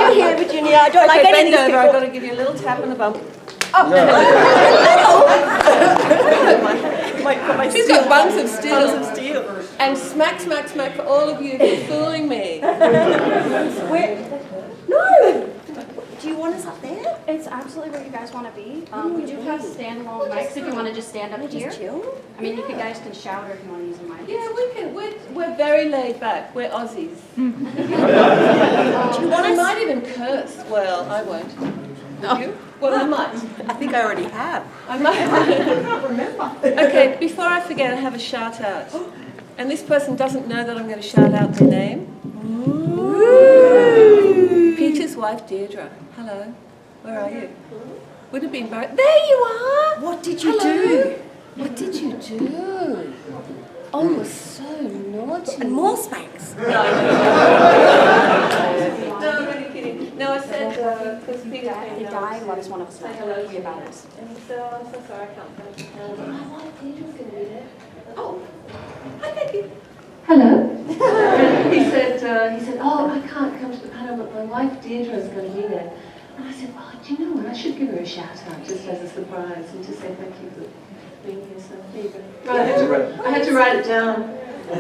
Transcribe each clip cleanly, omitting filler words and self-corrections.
over here, Virginia. I don't like any of these people. I've got to give you a little tap on the bum. Oh, my She's got bunks of steel. Bunks of steel. And smack, smack, smack for all of you for fooling me. No! Do you want us up there? It's absolutely where you guys want to be. We do have standalone mics if you want to just stand up here. Just chill? I mean, you guys can shout or if you want to use a mic. Yeah, we can. We're very laid back. We're Aussies. Do you want I us? might even curse. Well, I won't. You? Well, I might. I think I already have. I might. I can't remember. Okay, before I forget, I have a shout out. And this person doesn't know that I'm going to shout out their name. Ooh. Peter's wife, Deirdre. Hello. Where are you? Would have been very... There you are! What did you do? What did you do? Oh, you're so naughty. And more spanks. No, I'm really kidding. No, I said, because Peter He died while he's one of us. Say hello to We about it. And so, I'm so sorry, I can't come. My wife Deirdre's going to be there. Oh, hi Becky. Hello. he said, oh, I can't come to the panel, but my wife Deirdre is going to be there. And I said, well, do you know what? I should give her a shout out just as a surprise and just say thank you for being here. So there you go. Right, I had to write it down. Oh,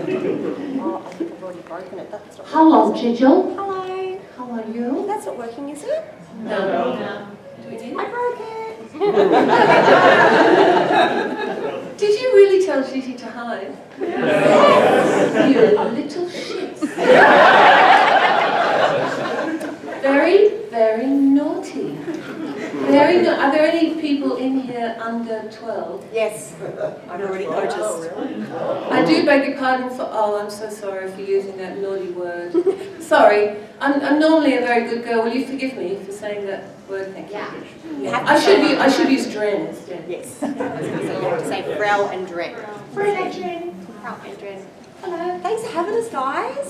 I think I've already broken it. That's not Hello, Gigi. Hello. How are you? That's not working, is it? No. Do we need I it? broke it. Did you really tell Gigi to hide? You little shits. Very, very naughty. Are there any people in here under 12? Yes. I've already noticed. I do beg your pardon for, I'm so sorry for using that naughty word. Sorry, I'm normally a very good girl. Will you forgive me for saying that word? Thank you. You have to I should use Dren instead. Yes. You have to say Frel and Dren. Frel and Dren. Frel and Dren. Hello. Thanks for having us, guys.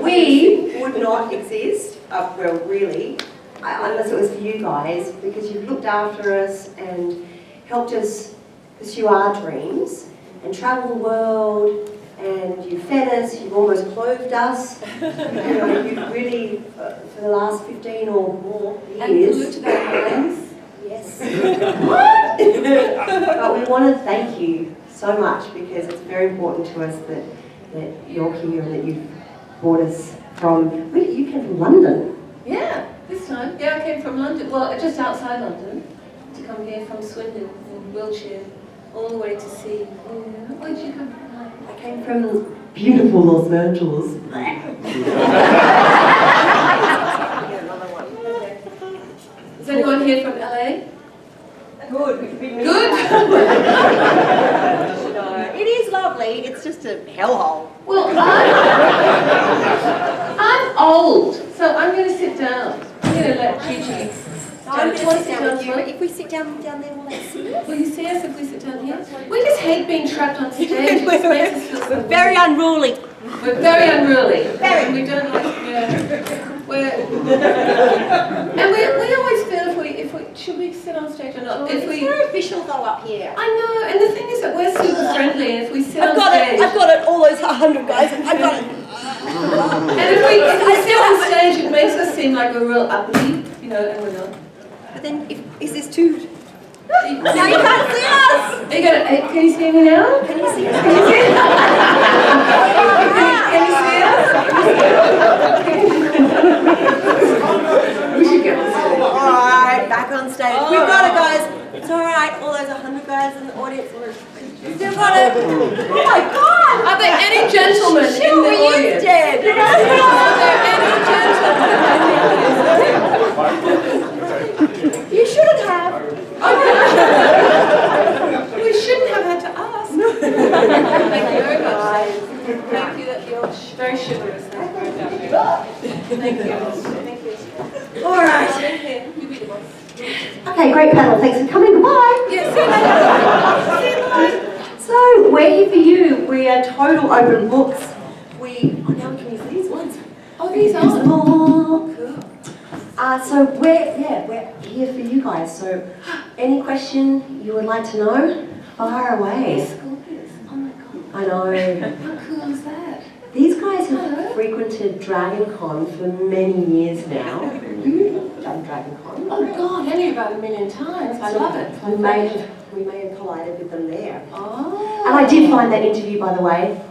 We would not exist, well, really, unless it was for you guys, because you've looked after us and helped us pursue our dreams and travel the world, and you fed us, you've almost clothed us. You've really, for the last 15 or more years. And polluted our minds. Yes. But we want to thank you so much because it's very important to us that you're here and that you've brought us from, you came from London. Yeah, this time. Yeah, I came from London, well, just outside London, to come here from Swindon in Wiltshire, all the way to see. Yeah. Where did you come from? I came from beautiful Los Angeles. Is anyone here from LA? Good. Good? No, it is lovely. It's just a hellhole. Well, I'm old, so I'm going to sit down. I'm going to let Gigi. I'm Do you going want to to sit down with you. If we sit down there, will they see us? Will you see us if we sit down here? We just hate being trapped on stage. It just makes us feel so We're very unruly. We're very unruly. Very. We don't like. And we always feel if we should we sit on stage or not. If It's we. very official though up here. I know, and the thing is that we're super friendly, and if we sit on stage. I've got it. All those 100 guys. I've got it. And if we sit on stage, it makes us seem like we're real uppity, and we're not. But then, is this too? Now you can't see us. Are you gonna? Can you see me now? Can you see us? Can you see us? Can you see us? We should get on stage. All right, back on stage. We've got it, guys. It's all right. All those 100 guys in the audience. We've still got it. Oh my God! Are there any gentlemen in the audience? Dead. Are there any gentlemen? You shouldn't have. We shouldn't have had to ask. Thank you very much. Thank you. That you're very chivalrous. Thank you. Thank you. All right. You be the boss. Okay, great panel. Thanks for coming. Goodbye. Yeah, see you later. So we're here for you. We are total open books. Now we can use these ones. Oh, these are. Cool. So we're here for you guys. So any question you would like to know, far away. Scorpius. Oh my god. I know. How cool is that? These guys have frequented DragonCon for many years now. You've done DragonCon. Oh god, only about 1 million times. I love it. We may have collided with them there. Oh. And I did find that interview, by the way.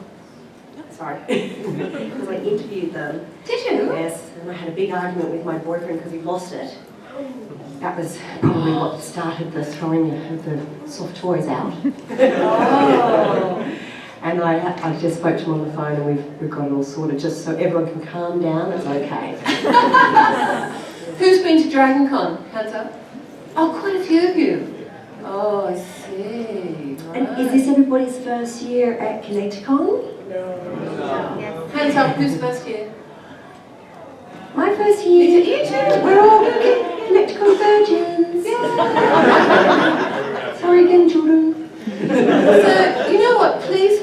Sorry. Because I interviewed them. Did you? Yes, and I had a big argument with my boyfriend because he lost it. That was probably what started the throwing of the soft toys out. Oh. And I just spoke to him on the phone and we've got it all sorted just so everyone can calm down. It's okay. Who's been to DragonCon? Hands up. Oh, quite a few of you. Oh, I see. Right. And is this everybody's first year at Connecticon? Yes. Hands up, who's first year? My first year. Is it you too? We're all Connecticon virgins. Sorry again, children. So, you know what, please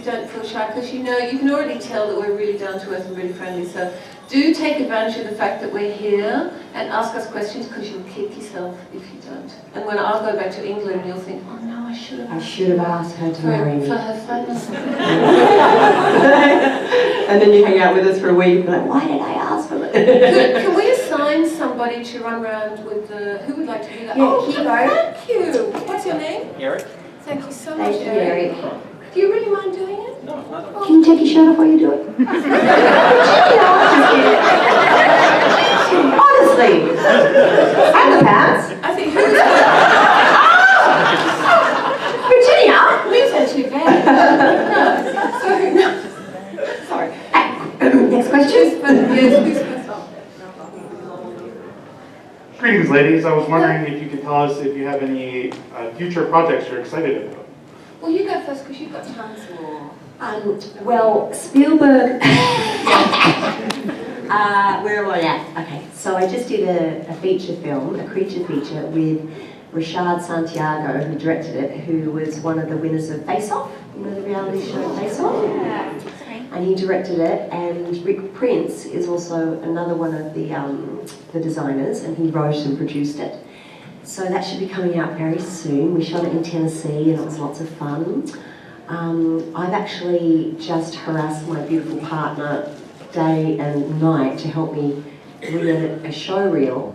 don't feel shy, because you can already tell that we're really down to earth and really friendly, so do take advantage of the fact that we're here and ask us questions, because you'll kick yourself if you don't. And when I'll go back to England, you'll think, oh no, I should have asked her to marry me. for her friends. And then you hang out with us for a week and be like, why did I ask for that? Can we assign somebody to run around with the, who would like to do that? Yeah, Oh, Kibo. thank you. What's your name? Eric? Thank you so much, Thank you, Eric. Eric. Do you really mind doing it? No, not at all. Can you take your shirt off while you do it? Honestly. And the pants. I think who's Virginia. Please don't too bad. Sorry, no. Sorry. Next question. Yes, please. Greetings, ladies. I was wondering if you could tell us if you have any future projects you're excited about. Well, you go first because you've got tons more. Well, Spielberg. Where am I at? Okay, so I just did a feature film, a creature feature with Rashad Santiago, who directed it, who was one of the winners of Face Off, you know, the reality show Face Off? Yeah. And he directed it, and Rick Prince is also another one of the designers, and he wrote and produced it. So that should be coming out very soon. We shot it in Tennessee, and it was lots of fun. I've actually just harassed my beautiful partner day and night to help me re-edit a show reel.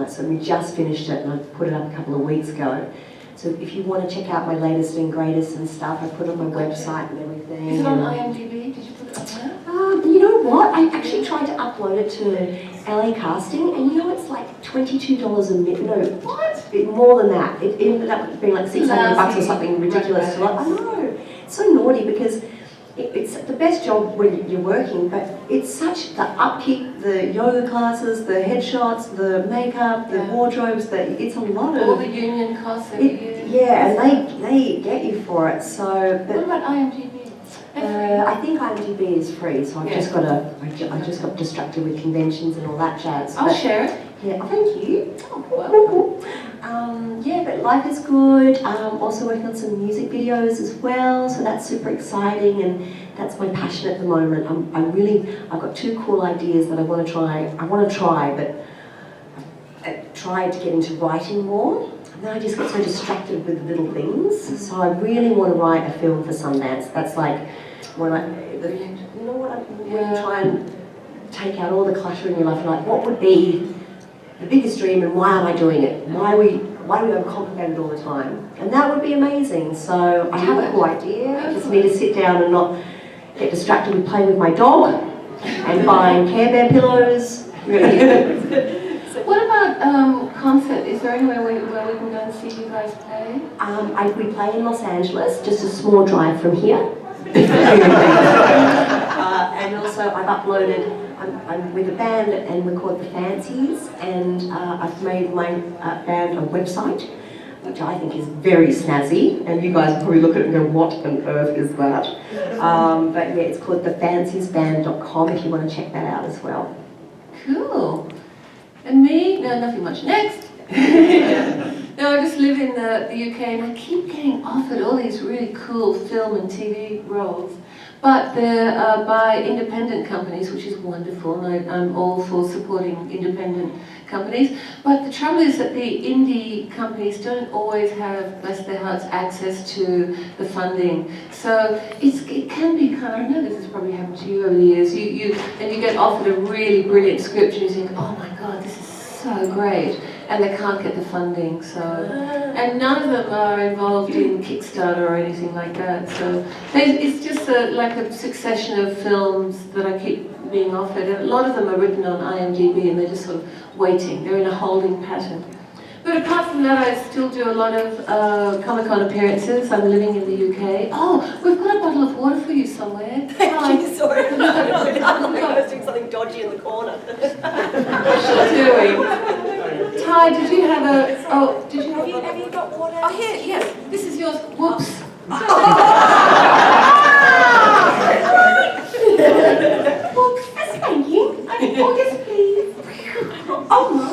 So we just finished it, and I put it up a couple of weeks ago. So if you want to check out my latest and greatest and stuff, I put it on my website and everything. Is it on IMDb? Did you put it up there? You know what? I actually tried to upload it to LA Casting, and you know it's like $22 a minute. No, what? More than that. It ended up being like $600 or something ridiculous. Right. I know. It's so naughty because it's the best job when you're working, but it's such the upkeep, the yoga classes, the headshots, the makeup, the wardrobes. It's a lot of All the union costs every year. Yeah, and they get you for it. So, What but about IMDb? I think IMDb is free, so I just got distracted with conventions and all that jazz. I'll share it. Yeah, thank you. Oh, Yeah, but life is good. Also working on some music videos as well, so that's super exciting, and that's my passion at the moment. I've got two cool ideas that I want to try, but I tried to get into writing more. And then I just get so distracted with little things. So I really want to write a film for Sundance. That's like when you try and take out all the clutter in your life, and like, what would be the biggest dream, and why am I doing it? Why do we overcomplicate it all the time? And that would be amazing. So I have a cool idea. I just need to sit down and not get distracted with playing with my dog and buying Care Bear pillows. What about concert? Is there anywhere where we can go and see you guys play? We play in Los Angeles, just a small drive from here. And also I've uploaded, I'm with a band and we're called The Fancies, and I've made my band a website, which I think is very snazzy, and you guys probably look at it and go, what on earth is that? But yeah, it's called thefansiesband.com if you want to check that out as well. Cool. And me? No, nothing much. Next. No, I just live in the UK, and I keep getting offered all these really cool film and TV roles. but they're by independent companies, which is wonderful, and I'm all for supporting independent companies. But the trouble is that the indie companies don't always have, bless their hearts, access to the funding. So it can be kind of, I know this has probably happened to you over the years, you get offered a really brilliant script and you think, oh my God, this is so great, and they can't get the funding. So, and none of them are involved in Kickstarter or anything like that. So it's just like a succession of films that I keep being offered, and a lot of them are written on IMDb and they're just sort of waiting. They're in a holding pattern. But apart from that, I still do a lot of Comic-Con appearances. I'm living in the UK. Oh, we've got a bottle of water for you somewhere. Thank you, sorry. I was doing something dodgy in the corner. What's she doing? Ty, did you have a... Oh, did you have Have you got water? Oh, here, yes. This is yours. Whoops. Whoops. Thank you. Oh, yes, please. Oh, my.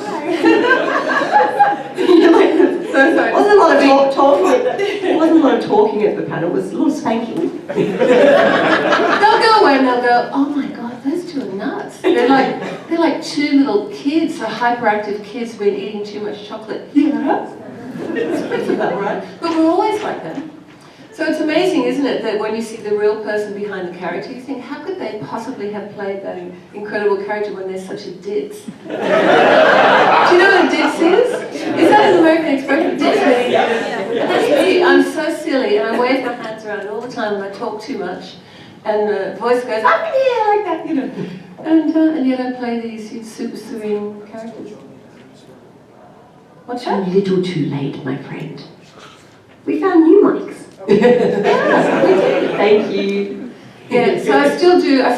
So sorry. It wasn't a lot of talking. It wasn't a lot of talking at the panel. It was a lot of spanking. They'll go away and they'll go, oh my God, those two are nuts. They're like two little kids, so hyperactive kids who've been eating too much chocolate. Yeah. That's about right. But we're always like that. So it's amazing, isn't it, that when you see the real person behind the character, you think, how could they possibly have played that incredible character when they're such a ditz? Do you know what a ditz is? Is that an American expression? Ditz means, that's me. I'm so silly, and I wave my hands around all the time, and I talk too much, and the voice goes, up in the air like that, you know. And yet I play these super serene characters. What's A that? little too late, my friend. We found new mics. Thank you. Yeah, so I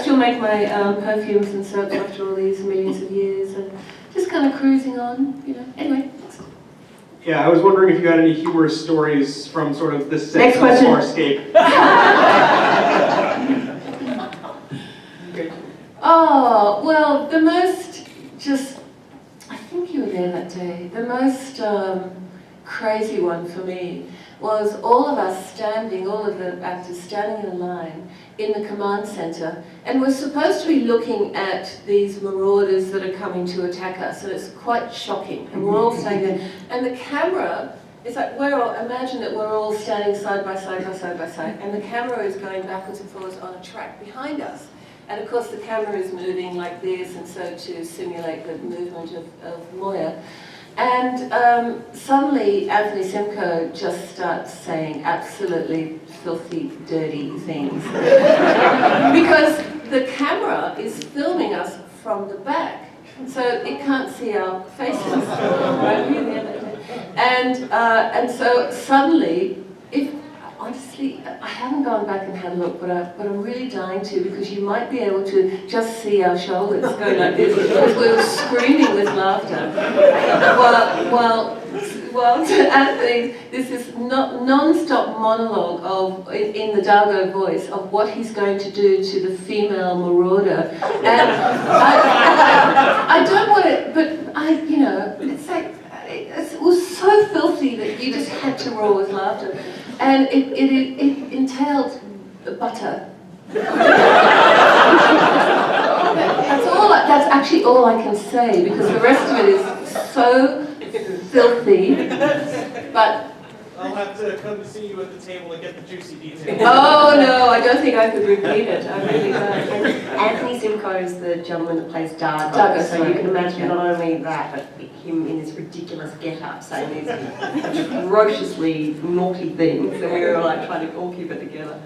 still make my perfumes and soaps after all these millions of years, and just kind of cruising on, you know. Anyway. Yeah, I was wondering if you had any humorous stories from sort of this set Next of question. Farscape. Oh, well, the most I think you were there that day, the most crazy one for me was all of us standing, all of the actors standing in a line in the command center, and we're supposed to be looking at these marauders that are coming to attack us, and it's quite shocking, and we're all standing there, and the camera, it's like imagine that we're all standing side by side, and the camera is going backwards and forwards on a track behind us. And of course the camera is moving like this, and so to simulate the movement of Moya. And suddenly Anthony Simcoe just starts saying absolutely filthy, dirty things. Because the camera is filming us from the back, so it can't see our faces. Right? And so suddenly, honestly, I haven't gone back and had a look, but I'm really dying to, because you might be able to just see our shoulders going like this, because we were screaming with laughter. Well, to Anthony, this is non-stop monologue in the Dargo voice of what he's going to do to the female marauder. And I don't want it, but it's like, it was so filthy that you just had to roar with laughter. And it entailed butter. That's actually all I can say, because the rest of it is so filthy. But I'll have to come to see you at the table and get the juicy details. oh no, I don't think I could repeat it. I really don't. Anthony Simcoe is the gentleman that plays Dargo, Dargo, so sorry. you can imagine not only that, but him in this ridiculous get-up saying these atrociously naughty things, and we were like trying to all keep it together.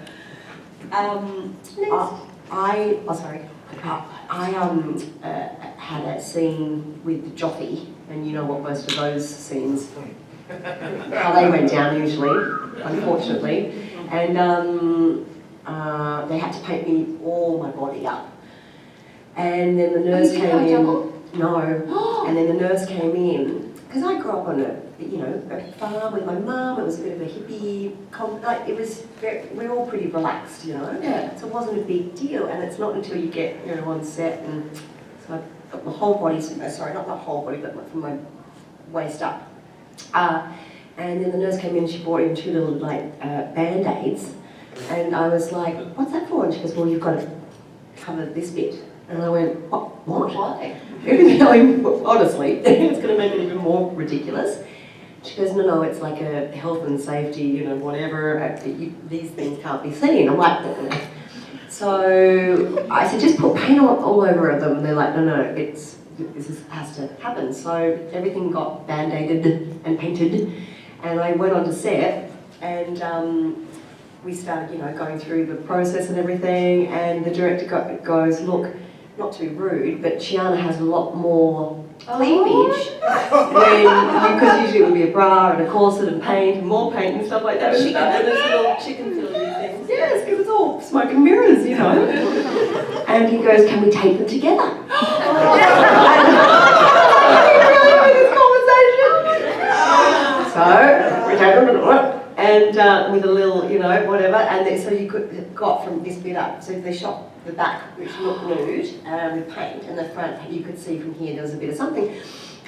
I had a scene with Joffy, and you know what most of those scenes, how they went down usually, unfortunately, and they had to paint me all my body up, and then the nurse came in. No, and then the nurse came in, because I grew up on a farm with my mum. It was a bit of a hippie, it was we were all pretty relaxed, Yeah. So it wasn't a big deal, and it's not until you get on set, and so I got my whole body, sorry, not my whole body, but from my waist up. And then the nurse came in, she brought in two little Band-Aids, And I was like, what's that for? And she goes, well, you've got to cover this bit. And I went, what? Why? Honestly, it's going to make it even more ridiculous. She goes, no, it's like a health and safety, whatever, these things can't be seen. I'm like, so I said, just put paint all over them. And they're like, no, this has to happen. So everything got band-aided and painted. And I went on to set and we started, going through the process and everything. And the director goes, look, not to be rude, but Chiana has a lot more cleavage because usually it would be a bra and a corset and paint and more paint and stuff like that. She can do those little chicken fillet things. Yes, because it's all smoke and mirrors, And he goes, can we tape them together? So we tape them and with a little, whatever, and then, so you got from this bit up. So they shot the back, which looked nude, with paint, and the front, you could see from here there was a bit of something.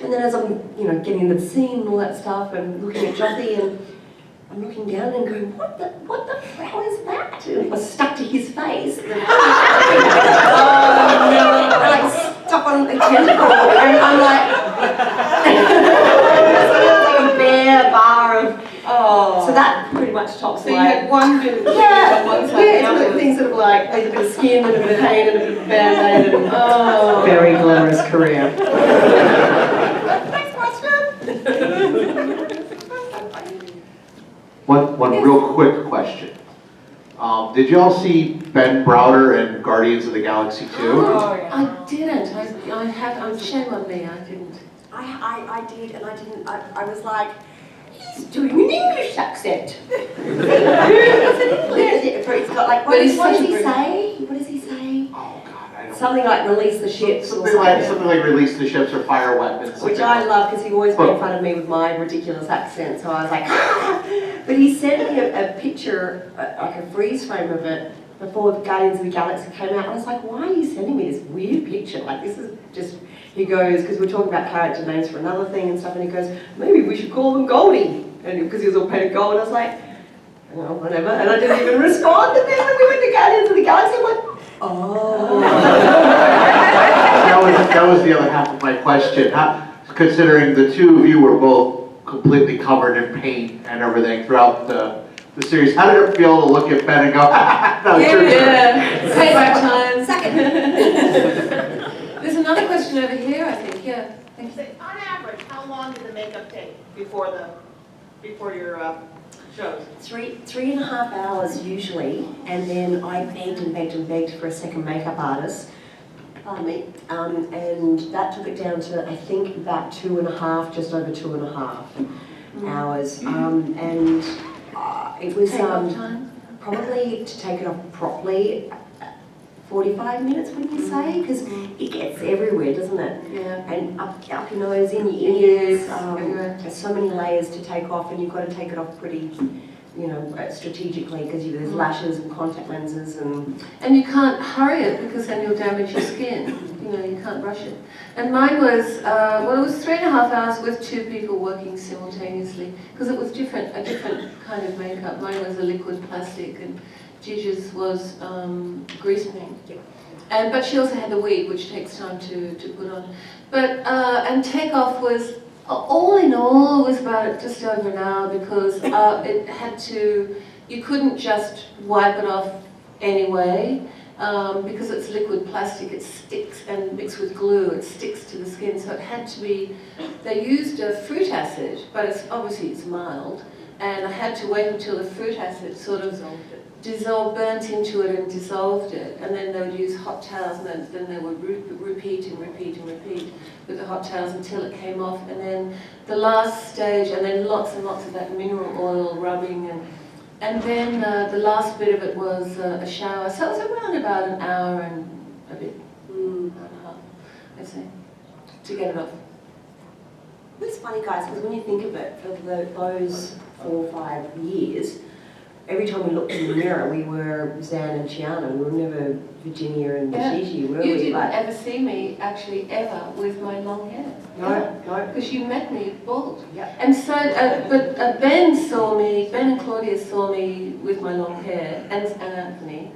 And then as I'm, getting into the scene and all that stuff, and looking at Jothy, and I'm looking down and going, what the hell is that? And it was stuck to his face. Oh no! Like stuck on a tentacle, and I'm like, like a bare bar of. Oh. So that pretty much tops. So you had one bit of yeah, on one side, yeah, things that are like a bit of skin and a bit of paint and a bit of band-aid and very glamorous career. Thanks, One real quick question. Did you all see Ben Browder in Guardians of the Galaxy 2? Oh, yeah. I didn't. I'm shame on me. I didn't. I did, and I didn't. I was like, he's doing an English accent. It's got like, what does he say? What does he say? Oh God, I don't. Something like release the ships Something like release the ships or fire weapons. Which I love because he always made fun of me with my ridiculous accent. So I was like, ah! But he sent me a picture, like a freeze frame of it before the Guardians of the Galaxy came out. I was like, why are you sending me this weird picture? Like this is just. He goes, because we're talking about character names for another thing and stuff, and he goes, maybe we should call them Goldie. And because he was all painted gold, I was like, well, whatever. And I didn't even respond. And then when we went to Guardians of the Galaxy, I'm like, oh. That was the other half of my question. Considering the two of you were both completely covered in paint and everything throughout the series, how did it feel to look at Ben and go, no, it's your turn? Payback time. Second. There's another question over here, I think. Yeah. Thank you. On average, how long did the makeup take before your shows? 3.5 hours usually, and then I begged for a second makeup artist. Pardon me. And that took it down to I think about 2.5, just over 2.5 hours. And it was probably to take it off properly. 45 minutes, wouldn't you say? Because it gets everywhere, doesn't it? Yeah. And up your nose, in your ears. There's so many layers to take off, and you've got to take it off pretty, strategically, because there's lashes and contact lenses and. And you can't hurry it because then you'll damage your skin. You can't rush it. And mine was, it was 3.5 hours with 2 people working simultaneously because it was a different kind of makeup. Mine was a liquid plastic and Gigi's was grease paint. But she also had the wig, which takes time to put on. But and takeoff was all in all was about just over an hour because it had to. You couldn't just wipe it off anyway because it's liquid plastic. It sticks and mixed with glue. It sticks to the skin, so it had to be. They used a fruit acid, but it's mild, and I had to wait until the fruit acid sort of burnt into it and dissolved it, and then they would use hot towels, and then they would repeat with the hot towels until it came off, and then the last stage, and then lots and lots of that mineral oil rubbing, and then the last bit of it was a shower. So it was around about an hour and a bit, hour and a half, I'd say, to get it off. It's funny, guys, because when you think of it, for those 4 or 5 years, every time we looked in the mirror, we were Zhaan and Chiana. We were never Virginia and Gigi, were You we? didn't Like, ever see me actually ever with my long hair. no. Because you met me bald. Yep. And so, but Ben and Claudia saw me with my long hair, and Anthony,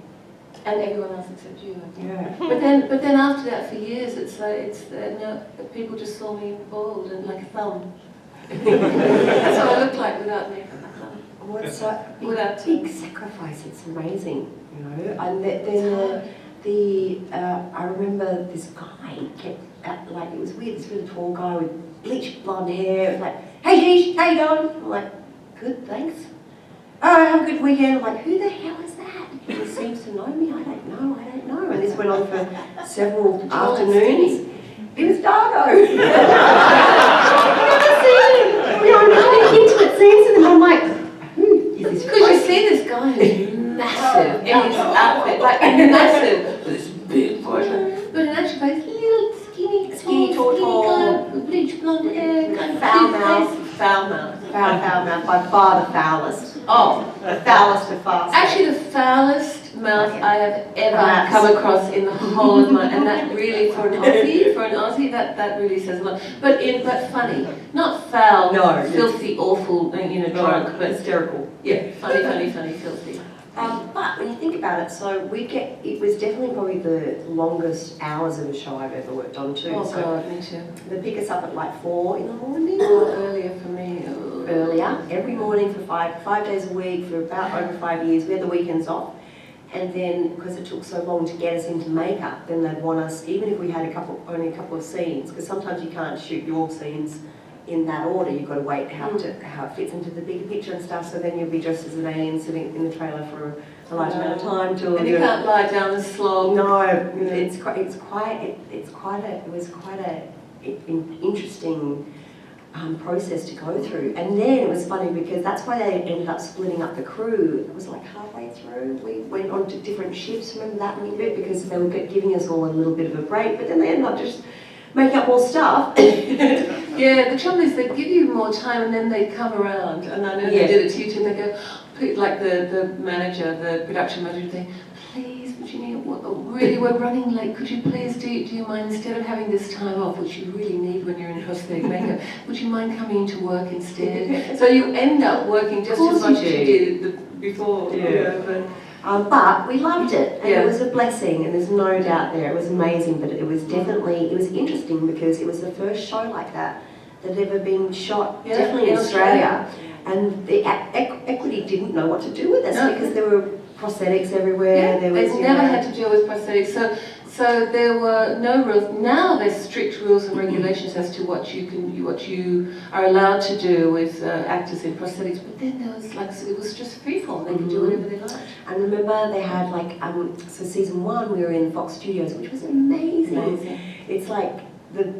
and everyone else except you. I think. Yeah. But then after that, for years, no, people just saw me bald and like a thumb. That's what I look like without makeup. Well, it's like Without big sacrifice. It's amazing, you know. And then I remember this guy kept like it was weird. This really tall guy with bleached blonde hair. It was like, "Hey, Gigi, how you going?" I'm like, "Good, thanks." "Oh, have a good weekend." I'm like, "Who the hell is that?" He seems to know me. I don't know. And this went on for several afternoons. It was Dargo. I've never seen him. We were having intimate scenes with him. I'm like, who is this? Because you see this guy who's massive in his outfit, like massive, with this big body. But in actual fact, he's a little skinny, tall guy with bleached blonde hair, kind of Foul cute mouth. face. Foul mouth. Foul mouth, by far the foulest. Oh, The foulest of Farscape. actually the foulest mouth I have ever Perhaps. come across in the whole of my, and that really for an Aussie, that really says a lot. But funny, not foul, No. filthy, awful, drunk, but hysterical. yeah, funny, filthy. But when you think about it, so it was definitely probably the longest hours of a show I've ever worked on too. Oh So God, me too. they pick us up at like 4 in the morning. Earlier for me. Earlier, every morning for five days a week for about over 5 years. We had the weekends off. And then, because it took so long to get us into makeup, then they'd want us, even if we had only a couple of scenes, because sometimes you can't shoot your scenes in that order, you've got to wait how it fits into the bigger picture and stuff, so then you'll be dressed as an alien sitting in the trailer for a large amount of time till And you can't lie down and slog. No, it was quite an interesting process to go through. And then it was funny because that's why they ended up splitting up the crew. It was like halfway through, we went on to different ships, remember that a little bit, because they were giving us all a little bit of a break, but then they ended up just making up more stuff. Yeah, the trouble is they give you more time and then they come around, and I know they did it to you too, and they go, like the manager, the production manager, they, "Please, Virginia, really we're running late, could you please, do you mind, instead of having this time off, which you really need when you're in prosthetic makeup, would you mind coming into work instead?" So you end up working just as much as you did before. But we loved it, and Yeah. it was a blessing, and there's no doubt there. It was amazing, but it was interesting because it was the first show like that had ever been shot, definitely in Australia. And the Equity didn't know what to do with us because there were prosthetics everywhere. Yeah, there was, they've never had to deal with prosthetics, so there were no rules. Now there's strict rules and regulations as to what you are allowed to do with actors in prosthetics. But then there was it was just freeform. They could do whatever they liked. And remember they had so season 1 we were in Fox Studios, which was amazing. It's like the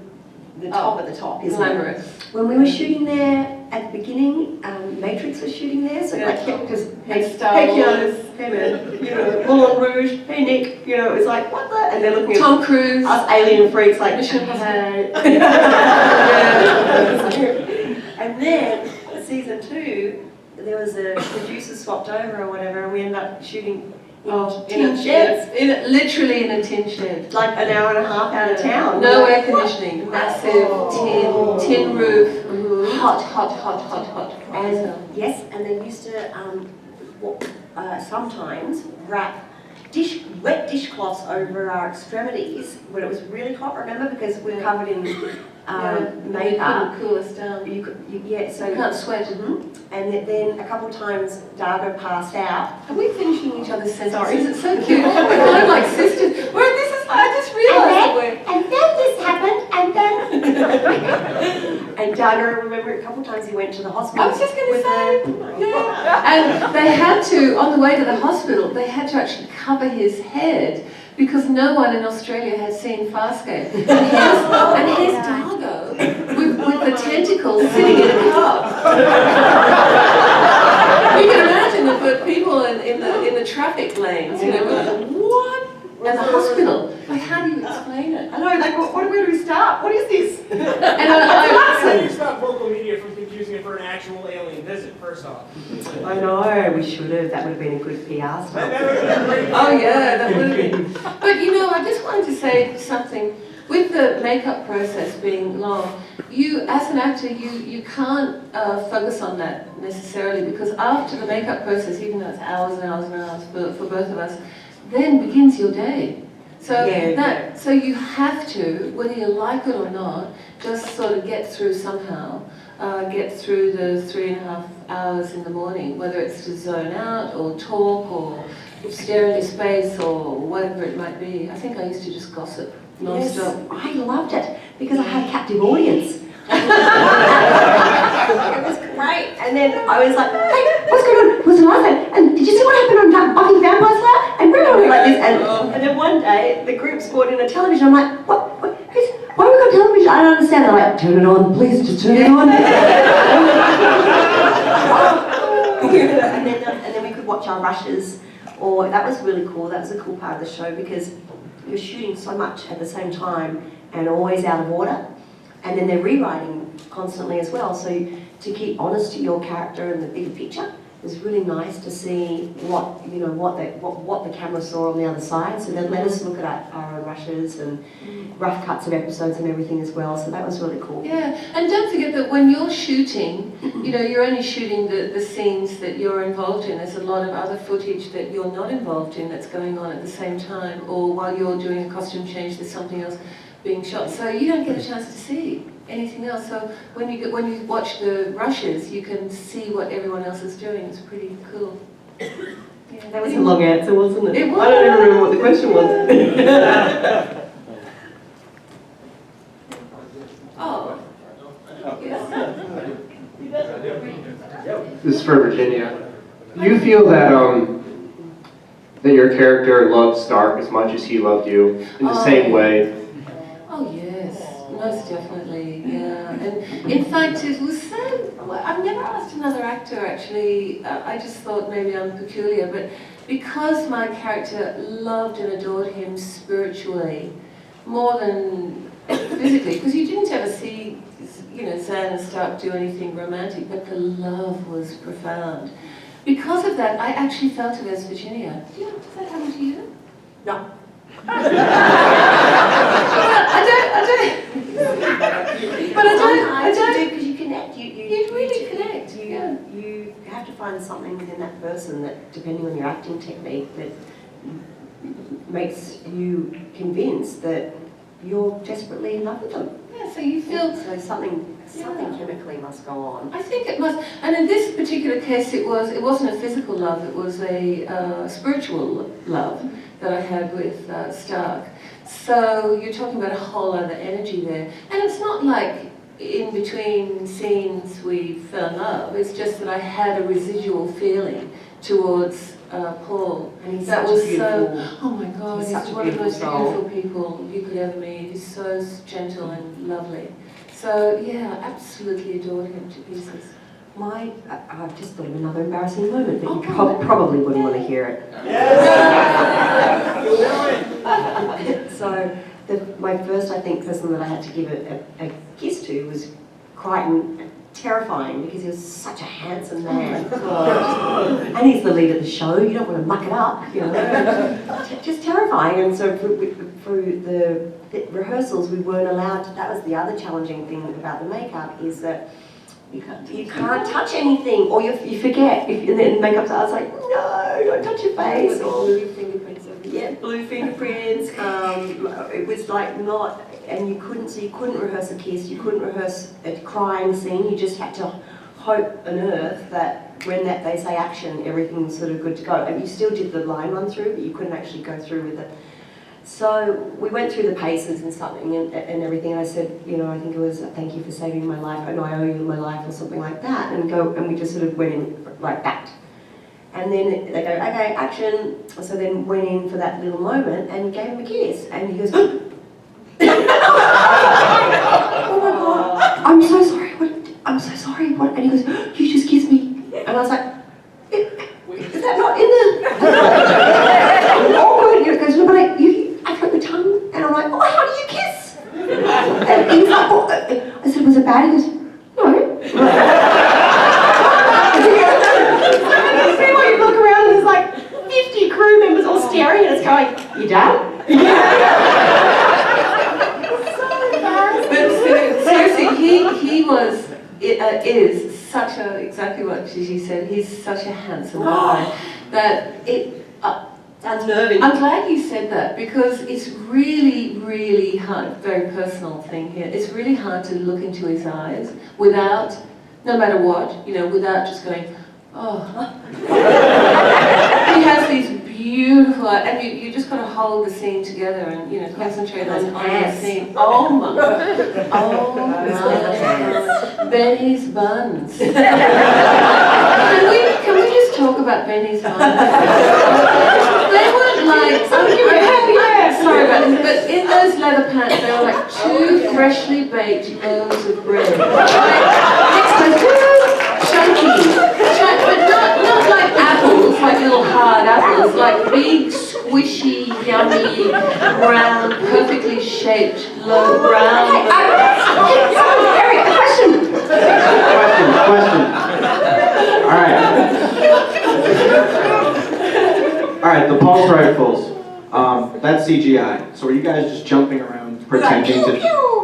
top at the top, isn't Glamorous. it? When we were shooting there at the beginning, Matrix was shooting there, so because hey Chiana, hey man, Moulin Rouge, hey Nick, it was like what the, and they're looking Tom at Cruise. us alien freaks like Mission hey. And then season 2, there was a producer swapped over or whatever, and we ended up shooting tin sheds. Literally in a tin shed. Like an hour and a half out of town. No air conditioning, massive tin roof, hot. And yes, and they used to sometimes wrap wet dishcloths over our extremities when it was really hot. Remember, because we're covered in makeup. Cool us down. So You can't sweat. And then a couple of times Dargo passed out. Are we finishing each other's sentences? Sorry. It's so cute. We're kind of like sisters. I just realised And then this happened, and then and Dargo, remember a couple of times he went to the hospital. I was just going to say, and they had to, on the way to the hospital, they had to actually cover his head because no one in Australia had seen Farscape. And here's Dargo with the tentacles sitting in a cup. You can imagine the people in the traffic lanes, like, what? And the hospital. Like, how do you explain it? I know, like, where do we start? What is this? And How do you stop vocal media from confusing it for an actual alien visit? first off. I know, we should have. That would have been a good PR stuff. Oh yeah, that would have been. But you know, I just wanted to say something. With the makeup process being long, you, as an actor, you can't focus on that necessarily, because after the makeup process, even though it's hours and hours and hours for both of us, then begins your day. So so you have to, whether you like it or not, just sort of get through somehow, get through the 3.5 hours in the morning, whether it's to zone out or talk or stare into space or whatever it might be. I think I used to just gossip non-stop. Yes, I loved it because I had a captive audience. It was great. And then I was like, hey, what's going on? What's the last thing? And did you see what happened on Buffy Vampire Slayer? And we're all like this. And then one day, the group's brought in a television. I'm like, what? Why have we got television? I don't understand. They're like, turn it on, please, just turn it on. and then we could watch our rushes. Or that was really cool. That was a cool part of the show because you're shooting so much at the same time and always out of order. And then they're rewriting constantly as well. So to keep honest to your character and the bigger picture, it was really nice to see what the camera saw on the other side. So they let us look at our own rushes and rough cuts of episodes and everything as well. So that was really cool. Yeah, and don't forget that when you're shooting, you know, you're only shooting the scenes that you're involved in. There's a lot of other footage that you're not involved in that's going on at the same time, or while you're doing a costume change, there's something else being shot. So you don't get a chance to see anything else. So when you watch the rushes, you can see what everyone else is doing. It's pretty cool. Yeah. That was a long answer, wasn't it? It was. I don't even remember what the question was. Oh. This is for Virginia. Do you feel that that your character loved Stark as much as he loved you in the same way? Oh yes, most definitely, yeah. And in fact, it was so. Well, I've never asked another actor actually. I just thought maybe I'm peculiar, but because my character loved and adored him spiritually more than physically, because you didn't ever see, you know, Zhaan and Stark do anything romantic, but the love was profound. Because of that, I actually felt it as Virginia. Does that happen to you? No. I don't, because you connect. You really connect. You have to find something within that person that, depending on your acting technique, that makes you convinced that you're desperately in love with them. Yeah, so you feel... So something chemically must go on. I think it must, and in this particular case it wasn't a physical love, it was a spiritual love that I had with Stark. So you're talking about a whole other energy there. And it's not like in between scenes we fell in love, it's just that I had a residual feeling towards Paul. And he's that such was a beautiful, so, oh my God, he's one of the most beautiful people you could ever meet. He's so gentle and lovely. So yeah, absolutely adored him to pieces. I've just thought of another embarrassing moment, but you probably wouldn't want to hear it. So my first, I think, person that I had to give a kiss to was Crichton. Terrifying because he was such a handsome man. And he's the lead of the show, you don't want to muck it up, you know. Just terrifying. And so through the rehearsals we weren't allowed to, that was the other challenging thing about the makeup, is that you can't touch anything, or you forget. And then makeup's, I was like, no, don't touch your face. Or blue fingerprints. Yeah, blue fingerprints. It was like not, and you couldn't rehearse a kiss, you couldn't rehearse a crying scene. You just had to hope on earth that when they say action, everything's sort of good to go. And you still did the line run through, but you couldn't actually go through with it. So we went through the paces and something and everything, and I said, you know, I think it was, thank you for saving my life, I owe you my life, or something like that, and we just sort of went in like that. And then they go, okay, action. So then went in for that little moment and gave him a kiss, and he goes, oh my God, I'm so sorry, I'm so sorry, what? And he goes, you just kissed me. And I was like, is that not in the... awkward. He goes, no, but I got the tongue, and I'm like, oh, how do you kiss? And he's like, oh. I said, was it bad? He goes, no. going, you done? But seriously, he was, is such a, exactly what Gigi said, he's such a handsome guy that it, Unnerving. I'm glad you said that because it's really, really hard, very personal thing here, it's really hard to look into his eyes without, no matter what, you know, without just going, oh. He has these beautiful, and you just got to hold the scene together and, you know, concentrate on the scene. Oh my God. Oh my God. Benny's buns. Can we just talk about Benny's buns? They weren't like, sorry about this, but in those leather pants, they were like 2 freshly baked loaves of bread. Like, chunky, but not like apples, like little hard apples, like big, squishy, yummy, round, perfectly shaped, low brown. Eric, question. All right, the pulse rifles. That's CGI. So are you guys just jumping around pretending to?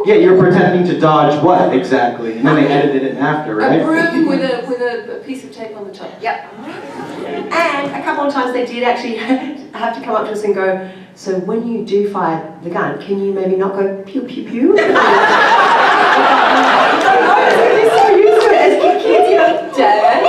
Yeah, you're pretending to dodge what exactly? And then they edited it in after, right? A broom with a piece of tape on the top. Yep. And a couple of times they did actually have to come up to us and go, so when you do fire the gun, can you maybe not go pew pew pew? We're so used to it as kids, you know, Dad.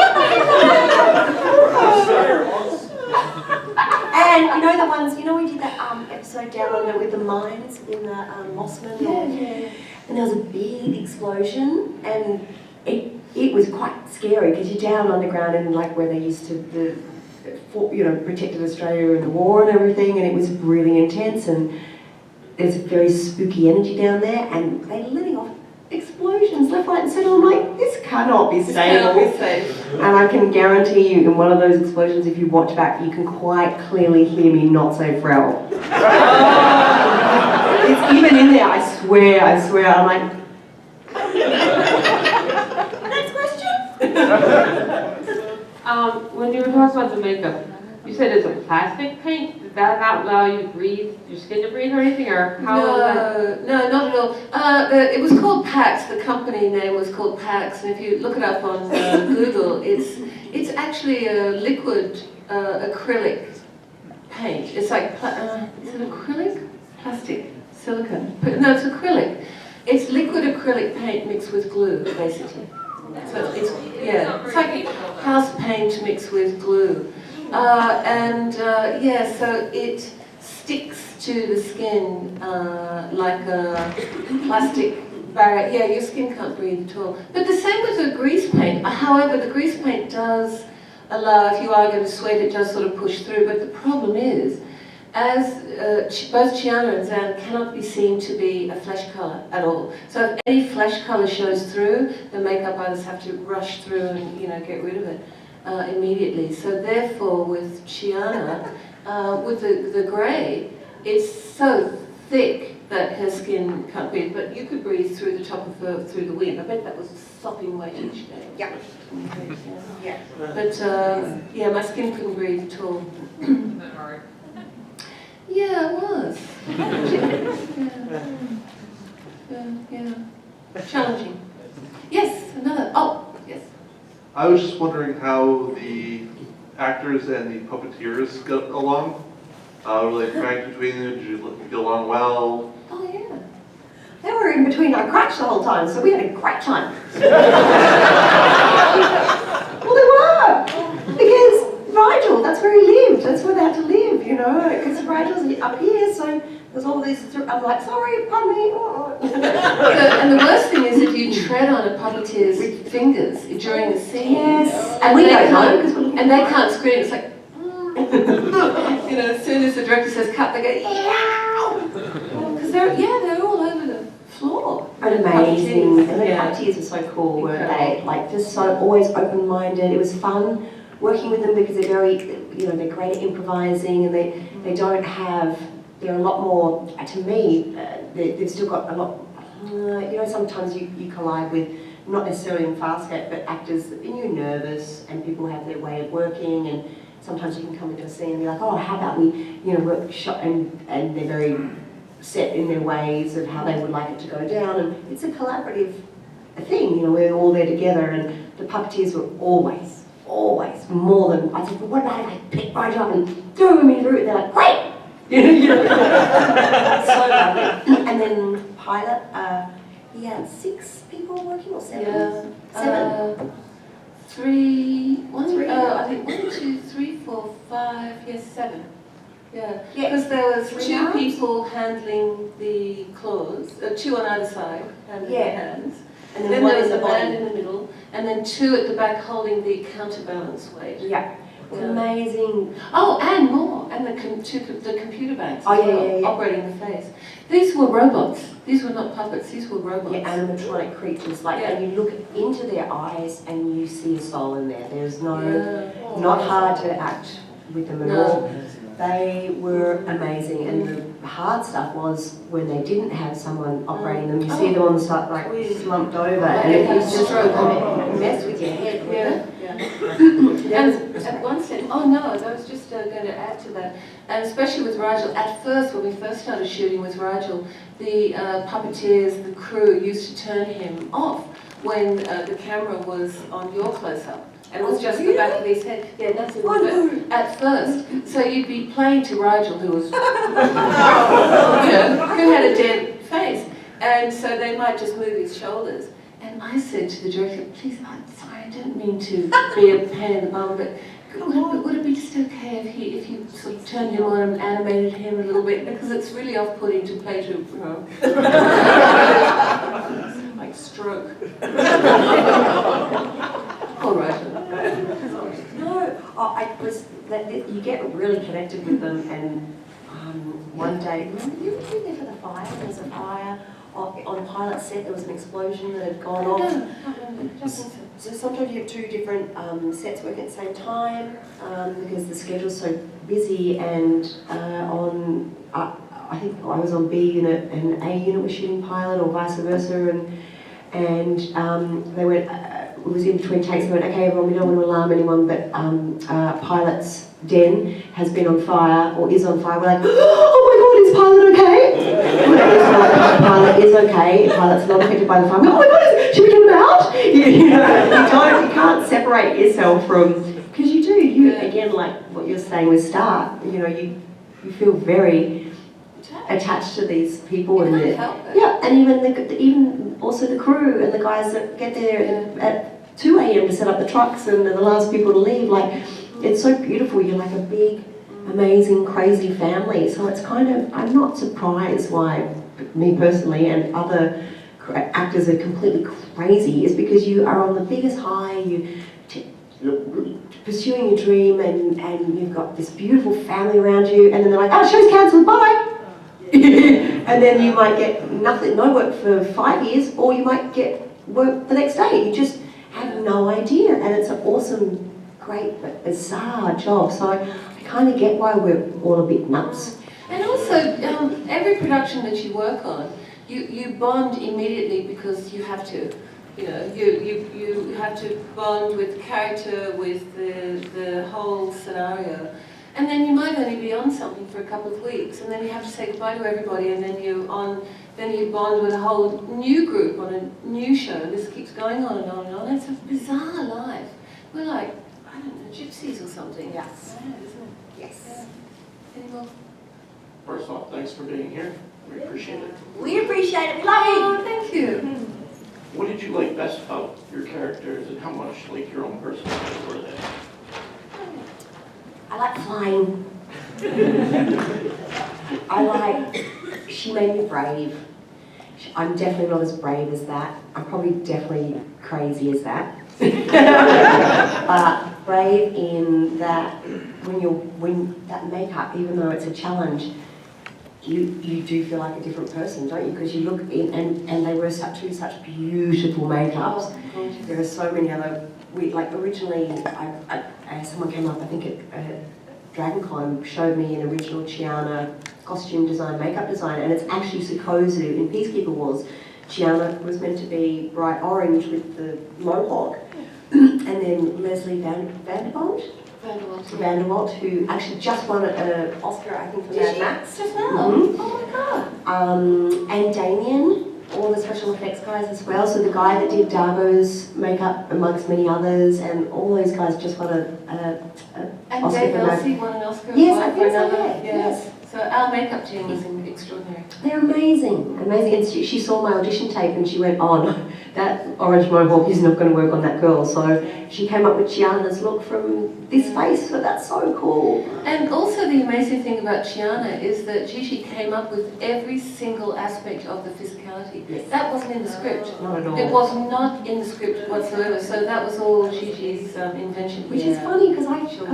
And you know the ones, you know we did that episode down under with the mines in the Mossman? Yeah. And there was a big explosion and it was quite scary because you're down underground and like where they used to, protected Australia in the war and everything, and it was really intense and there's very spooky energy down there and they're letting off explosions left, right and centre. I'm like, this cannot be safe. And I can guarantee you in one of those explosions, if you watch back, you can quite clearly hear me not say Frel. It's even in there, I swear. I'm like, next question. When you were talking about the makeup, you said it's a plastic paint. Did that not allow you to breathe, your skin to breathe or anything, or how was that? No, not at all. It was called Pax. The company name was called Pax, and if you look it up on Google, it's actually a liquid acrylic paint. It's like is it acrylic? Plastic, silicone. No, it's acrylic. It's liquid acrylic paint mixed with glue, basically. So it's like house paint mixed with glue. So it sticks to the skin like a plastic barrier. Yeah, your skin can't breathe at all. But the same with the grease paint. However, the grease paint does allow, if you are going to sweat, it does sort of push through. But the problem is, as both Chiana and Zhaan cannot be seen to be a flesh colour at all. So if any flesh colour shows through, the makeup artists have to rush through and get rid of it immediately. So therefore, with Chiana, with the grey, it's so thick that her skin can't breathe. But you could breathe through the top of her, through the wing. I bet that was sopping wet each day. Yeah. Yeah. But my skin couldn't breathe at all. Yeah, it was. Yeah. Challenging. Yes, another. Oh, yes. I was just wondering how the actors and the puppeteers got along. Were they frank between them? Did you get along well? Oh yeah. They were in between our crutch the whole time, so we had a great time. Well, they were. Because Rigel, that's where he lived. That's where they had to live, because Rigel's up here, so there's all these, I'm like, sorry, pardon me. And the worst thing is if you tread on a puppeteer's fingers during the scene. Yes. And we don't know. And they can't scream. It's like, as soon as the director says cut, they go, yeah. Because they're all over the floor. And amazing. And the puppeteers were so cool, weren't they? Like, just so always open-minded. It was fun working with them because they're very, they're great at improvising, and they don't have, they're a lot more, to me, they've still got a lot, sometimes you collide with, not necessarily in Farscape, but actors, and you're nervous, and people have their way of working, and sometimes you can come into a scene and be like, oh, how about we, workshop, and they're very set in their ways of how they would like it to go down, and it's a collaborative thing, we're all there together, and the puppeteers were always more than, I said, well, what about if I pick right up and throw them in through it? They're like, great! So lovely. And then pilot, he had 6 people working, or 7? Yeah. 7? 3, I think 1, 3. 2, 3, 4, 5, yes, 7. Yeah, Yeah. because there was 3 2 arms? people handling the claws, 2 on either side handling the hands. And Then one there was in a the man body. in the middle, and then 2 at the back holding the counterbalance weight. Yeah. It's Yeah. amazing. Oh, and more, and the computer banks Oh, as yeah, well, yeah, yeah. operating the face. These were robots. These were not puppets. These were robots. Yeah, animatronic creatures, like, Yeah. and you look into their eyes and you see a soul in there. There's no, Yeah. not hard to act with them at No. all. They were amazing, and the hard stuff was when they didn't have someone operating them. You see them on the side, like slumped over, and it was just a mess with your head. Yeah, Yeah. And at one stage, oh no, I was just going to add to that, and especially with Rigel, at first, when we first started shooting with Rigel, the puppeteers, the crew used to turn him off when the camera was on your close-up. And it was just the back of his head. Yeah, that's it. At first. So you'd be playing to Rigel, who was, who had a dead face. And so they might just move his shoulders. And I said to the director, please, I'm sorry, I didn't mean to be a pain in the bum, but would it be just okay if you sort of turned him on and animated him a little bit? Because it's really off-putting to play to, like stroke. All right. No, you get really connected with them, and one day, remember you were there for the fire? There was a fire on a pilot set. There was an explosion that had gone off. So sometimes you have 2 different sets working at the same time because the schedule's so busy. And I think I was on B unit and A unit was shooting pilot, or vice versa, and they went. It was in between takes. They went, okay, everyone, we don't want to alarm anyone, but pilot's den has been on fire, or is on fire. We're like, oh my God, is pilot okay? Pilot is okay. Pilot's not affected by the fire. Oh my God, should we get him out? You can't separate yourself from, because you do. You again, like what you're saying with Star. You feel very attached to these people, and even also the crew and the guys that get there at 2 a.m. to set up the trucks and the last people to leave. Like, it's so beautiful. You're like a big, amazing, crazy family. So it's kind of, I'm not surprised why me personally and other actors are completely crazy, is because you are on the biggest high. You're pursuing your dream, and you've got this beautiful family around you, and then they're like, oh, show's cancelled, bye. And then you might get nothing, no work for 5 years, or you might get work the next day. You just have no idea, and it's an awesome, great, but bizarre job. So I kind of get why we're all a bit nuts. And also, every production that you work on, you bond immediately because you have to. You have to bond with the character, with the whole scenario. And then you might only be on something for a couple of weeks, and then you have to say goodbye to everybody, and then you bond with a whole new group on a new show. This keeps going on and on and on. It's a bizarre life. We're like, I don't know, gypsies or something. Yes. Yeah, isn't it? Yes. Yeah. Any more? First off, thanks for being here. We appreciate it. We appreciate it. We love you. Oh, thank you. What did you like best about your characters, and how much like your own personality were they? I like flying. She made me brave. I'm definitely not as brave as that. I'm probably definitely crazy as that. But brave in that when that makeup, even though it's a challenge, you do feel like a different person, don't you? Because you look in, and they wear such beautiful makeups. Oh, There are so many other. Originally, someone came up, I think at DragonCon, showed me an original Chiana costume design, makeup design, and it's actually Zotoh in Peacekeeper Wars. Chiana was meant to be bright orange with the mohawk, and then Leslie Vanderbilt Vanderwalt, who actually just won an Oscar, I think, for Mad Max. Just now? Mhm. Oh my god. And Damien, all the special effects guys as well. So the guy that did Darbo's makeup, amongst many others, and all those guys just won And Oscar Dave for Mad- Elsey won an Oscar Yes, as well I for think so, another. yeah, Yes. So our makeup team was extraordinary. They're amazing, amazing. And she saw my audition tape and she went, oh no, that orange mohawk is not going to work on that girl. So she came up with Chiana's look from this face, so that's so cool. And also the amazing thing about Chiana is that Gigi came up with every single aspect of the physicality. Yes. That wasn't in the script. Not at all. It was not in the script whatsoever, so that was all Gigi's invention. Which is funny because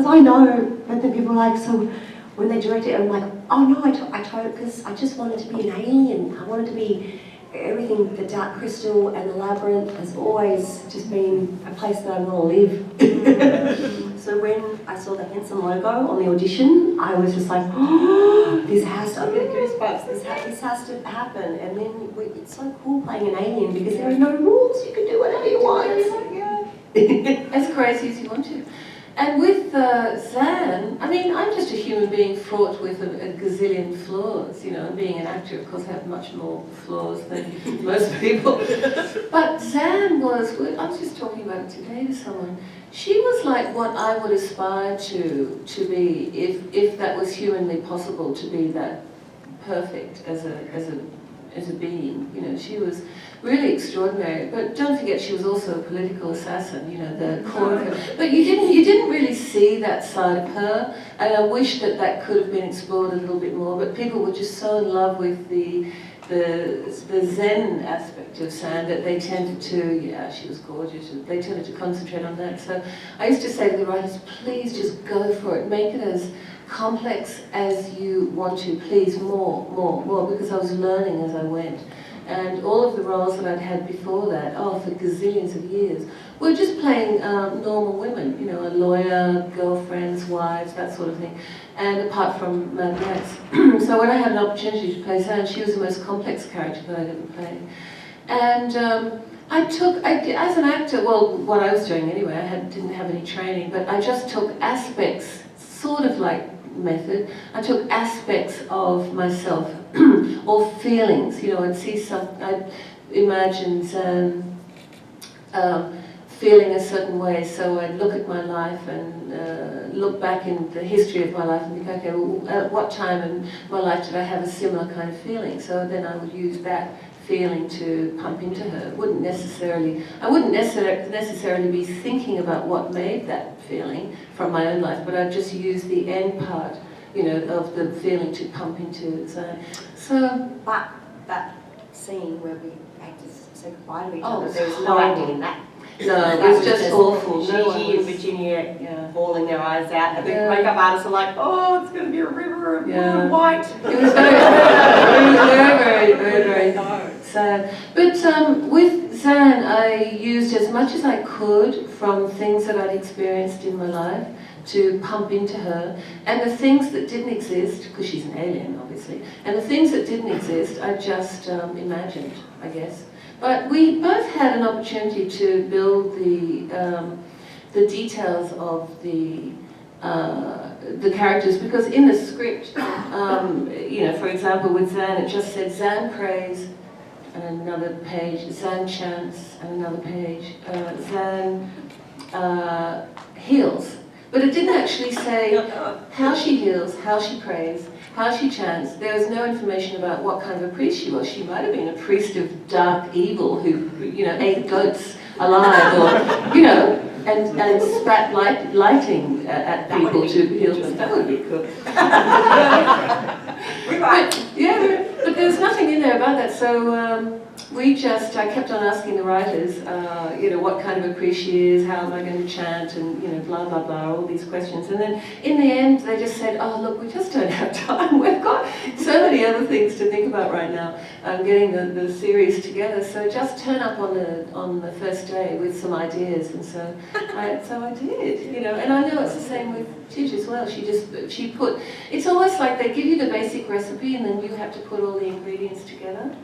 I know, but then people are like, so when they direct it, I'm like, oh no, I told, because I just wanted to be an alien. I wanted to be everything. The Dark Crystal and the Labyrinth has always just been a place that I want to live. So when I saw the Hanson logo on the audition, I was just like, oh, this has to, I'm getting goosebumps, this has to happen. And then it's so cool playing an alien because there are no rules, you can do whatever you want. As crazy as you want to. And with Zhaan, I mean, I'm just a human being fraught with a gazillion flaws, you know, and being an actor, of course, I have much more flaws than most people. But Zhaan was, I was just talking about it today to someone, she was like what I would aspire to be, if that was humanly possible, to be that perfect as a being. You know, she was really extraordinary. But don't forget, she was also a political assassin. You know, the core of her. But you didn't really see that side of her, and I wish that could have been explored a little bit more. But people were just so in love with the Zen aspect of Zhaan that they tended to, yeah, she was gorgeous, they tended to concentrate on that. So I used to say to the writers, please just go for it, make it as complex as you want to, please, more, because I was learning as I went. And all of the roles that I'd had before that, for gazillions of years, were just playing normal women, you know, a lawyer, girlfriends, wives, that sort of thing. And apart from Mad Max. So when I had an opportunity to play Zhaan, she was the most complex character that I'd ever played. And as an actor, well, what I was doing anyway, didn't have any training, but I just took aspects, sort of like method, I took aspects of myself, or feelings, you know, I'd imagine feeling a certain way, so I'd look at my life and look back in the history of my life and think, okay, well, at what time in my life did I have a similar kind of feeling? So then I would use that feeling to pump into her. I wouldn't necessarily be thinking about what made that feeling from my own life, but I'd just use the end part, you know, of the feeling to pump into Zhaan. So, but that scene where we had to say goodbye to each Oh, other, there was it's no acting horrible. in that. No, That it was just awful. Gigi and Virginia bawling their eyes out. And the Yeah. makeup artists are like, oh, it's going to be a river of blue and white. It was very sad. But with Zhaan, I used as much as I could from things that I'd experienced in my life to pump into her, and the things that didn't exist, because she's an alien, obviously, and the things that didn't exist, I just imagined, I guess. But we both had an opportunity to build the details of the characters, because in the script, you know, for example, with Zhaan, it just said Zhaan prays, and another page, Zhaan chants, and another page, Zhaan heals. But it didn't actually say how she heals, how she prays, how she chants. There was no information about what kind of a priest she was. She might have been a priest of dark evil who, you know, ate goats alive, or, you know, and spat lighting at people to heal them. That would be cool. But there's nothing in there about that. So I kept on asking the writers, you know, what kind of a priest she is, how am I going to chant, and, you know, blah, blah, blah, all these questions. And then in the end, they just said, oh, look, we just don't have time. We've got so many other things to think about right now, getting the series together. So just turn up on the first day with some ideas. And so I did, you know. And I know it's the same with Gigi as well. She put, it's almost like they give you the basic recipe and then you have to put all the ingredients together.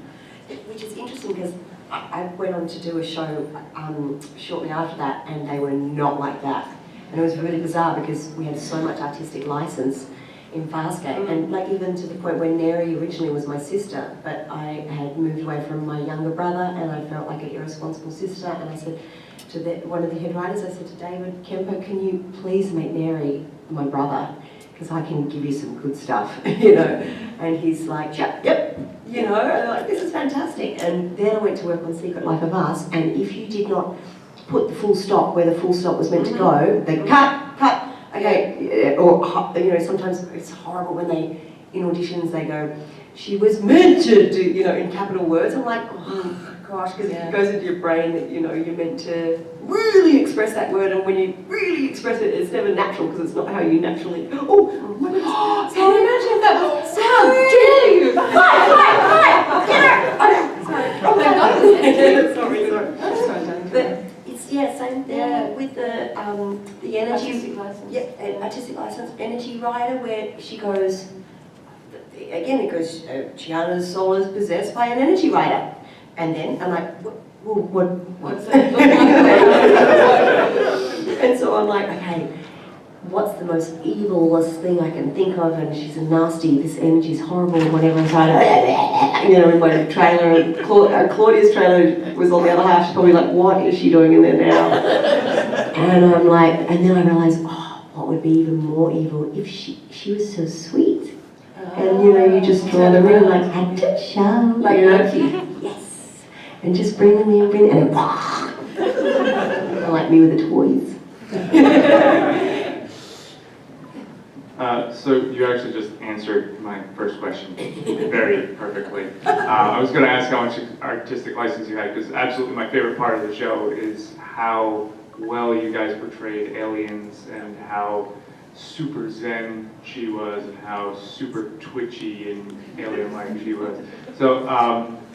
Which is interesting because I went on to do a show shortly after that, and they were not like that. And it was really bizarre because we had so much artistic license in Farscape, and like even to the point where Neri originally was my sister, but I had moved away from my younger brother and I felt like an irresponsible sister, and I said to one of the head writers, I said to David Kempo, can you please make Neri my brother, because I can give you some good stuff, you know? And he's like, yep, you know, and I'm like, this is fantastic. And then I went to work on Secret Life of Us, and if you did not put the full stop where the full stop was meant to go, they cut. Okay, or you know, sometimes it's horrible when they, in auditions, they go, she was meant to do, you know, in capital words. I'm like, oh gosh, because it goes into your brain that, you know, you're meant to really express that word, and when you really express it, it's never natural because it's not how you naturally. Oh my goodness! Can you imagine if that was? How dare you! Fight! Get her! Sorry. But it's same thing with the energy Artistic license. Yeah, artistic license, energy rider, where she goes. Again, it goes. Chiana's soul is possessed by an energy rider, and then I'm like, what's that look like? And so I'm like, okay, what's the most evilest thing I can think of? And she's a nasty. This energy's horrible, and whatever. And so I, you know, in my trailer, and Claudia's trailer was on the other half. She's probably like, what is she doing in there now? And I'm like, and then I realised, oh, what would be even more evil if she was so sweet. And you know, you just draw them in like show, like yes, and just bring them in, and like me with the toys. So you actually just answered my first question very perfectly. I was going to ask how much artistic license you had, because absolutely my favorite part of the show is how well you guys portrayed aliens and how super zen she was and how super twitchy and alien-like she was. So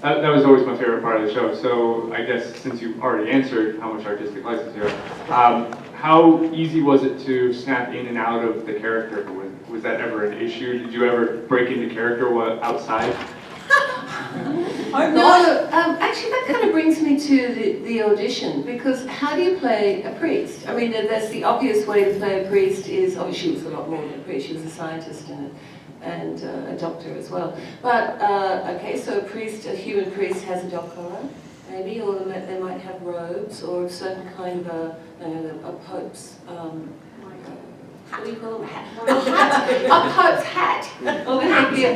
that was always my favorite part of the show. So I guess since you've already answered how much artistic license you have, how easy was it to snap in and out of the character? Was that ever an issue? Did you ever break into character outside? No, actually that kind of brings me to the audition, because how do you play a priest? I mean, there's the obvious way to play a priest is, oh, she was a lot more than a priest, she was a scientist and a doctor as well. But, okay, so a human priest has a dog collar, maybe, or they might have robes, or a certain kind of a pope's, what do you call them? A pope's hat. Or the headgear.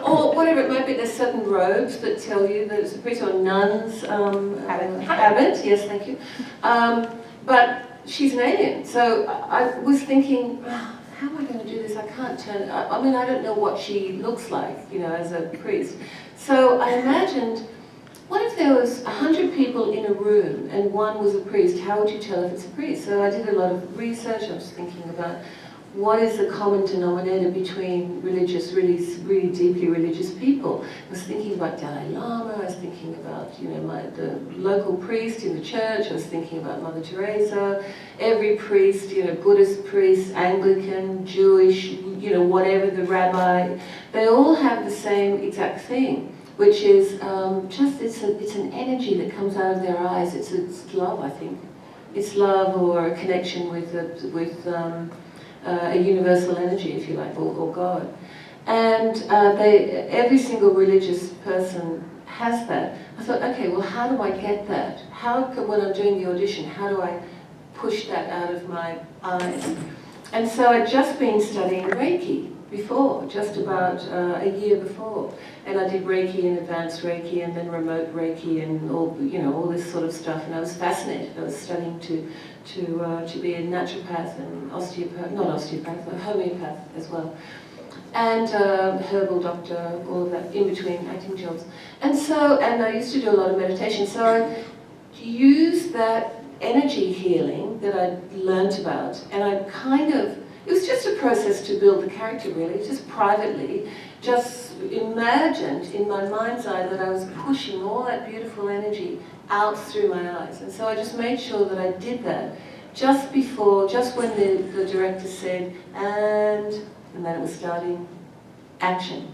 Or whatever it might be. There's certain robes that tell you that it's a priest, or nun's habit. Yes, thank you. But she's an alien. So I was thinking, how am I going to do this? I can't turn. I mean, I don't know what she looks like, you know, as a priest. So I imagined, what if there was 100 people in a room and one was a priest? How would you tell if it's a priest? So I did a lot of research. I was thinking about what is the common denominator between really deeply religious people. I was thinking about Dalai Lama. I was thinking about, you know, the local priest in the church. I was thinking about Mother Teresa. Every priest, you know, Buddhist priest, Anglican, Jewish, you know, whatever, the rabbi, they all have the same exact thing, which is just, it's an energy that comes out of their eyes. It's love, I think. It's love, or a connection with a universal energy, if you like, or God. And every single religious person has that. I thought, okay, well, how do I get that? When I'm doing the audition, how do I push that out of my eyes? And so I'd just been studying Reiki before, just about a year before. And I did Reiki and advanced Reiki and then remote Reiki and all, you know, all this sort of stuff. And I was fascinated. I was studying to be a naturopath and a homeopath as well. And herbal doctor, all of that in between acting jobs. And I used to do a lot of meditation. So I used that energy healing that I learnt about, and it was just a process to build the character, really, just privately, just imagined in my mind's eye that I was pushing all that beautiful energy out through my eyes. And so I just made sure that I did that just when the director said, and then it was starting action.